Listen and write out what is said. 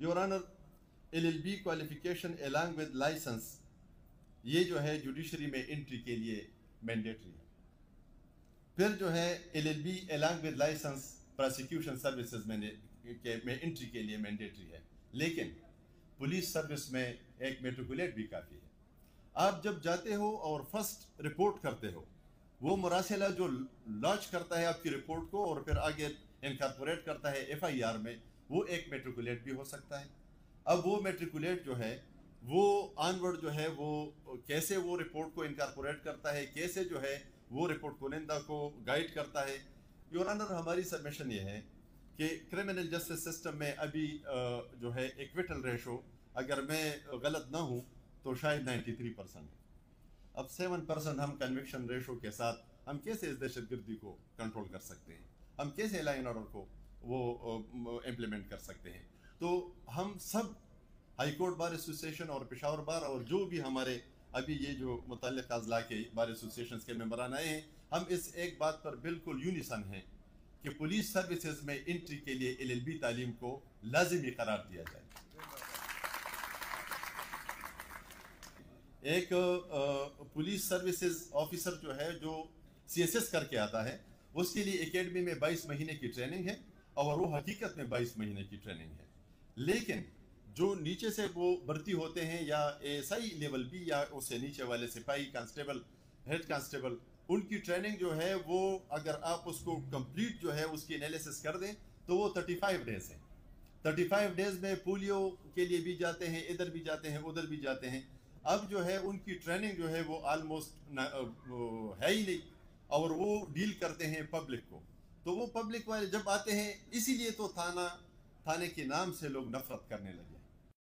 Your honour, LLB qualification along with licence ये जो है जुडिशरी में एंट्री के लिए मैंडेटरी है। फिर जो है LLB along with licence prosecution services में एंट्री के लिए मैंडेटरी है, लेकिन पुलिस सर्विस में एक मेट्रिकुलेट भी काफ़ी है। आप जब जाते हो और फर्स्ट रिपोर्ट करते हो, वो मुरासिला जो लॉन्च करता है आपकी रिपोर्ट को और फिर आगे इनकॉर्पोरेट करता है FIR में, वो एक मेट्रिकुलेट भी हो सकता है। अब वो मेट्रिकुलेट जो है वो ऑनवर्ड जो है वो कैसे वो रिपोर्ट को इनकॉर्पोरेट करता है, कैसे जो है वो रिपोर्ट कुनिंदा को गाइड करता है। योर ऑनर, हमारी सबमिशन ये है कि क्रिमिनल जस्टिस सिस्टम में अभी जो है इक्विटल रेशो, अगर मैं गलत ना हूँ तो शायद 93% है। अब 7% हम कन्विक्शन रेशो के साथ हम कैसे इस दहशतगर्दी को कंट्रोल कर सकते हैं, हम कैसे लाइन ऑर्डर को वो इम्प्लीमेंट कर सकते हैं। तो हम सब हाई कोर्ट बार एसोसिएशन और पेशावर बार और जो भी हमारे अभी ये जो मुतल्लिक़ अज़ला के बार एसोसिएशन के मेंबरान आए हैं, हम इस एक बात पर बिल्कुल यूनिसन हैं कि पुलिस सर्विसेज में एंट्री के लिए LLB तालीम को लाजिमी करार दिया जाए। एक पुलिस सर्विसेज ऑफिसर जो है जो CSS करके आता है, उसके लिए एकेडमी में 22 महीने की ट्रेनिंग है और वो हकीकत में 22 महीने की ट्रेनिंग है। लेकिन जो नीचे से वो भर्ती होते हैं या SI लेवल भी या उससे नीचे वाले सिपाही, कांस्टेबल, हेड कांस्टेबल, उनकी ट्रेनिंग जो है वो अगर आप उसको कंप्लीट जो है उसकी एनालिसिस कर दें तो वो 35 डेज है। 35 डेज में पोलियो के लिए भी जाते हैं, इधर भी जाते हैं, उधर भी जाते हैं। अब जो है उनकी ट्रेनिंग जो है वो ऑलमोस्ट है ही नहीं और वो डील करते हैं पब्लिक को। तो वो पब्लिक वाले जब आते हैं, इसीलिए तो थाने के नाम से लोग नफरत करने लगे।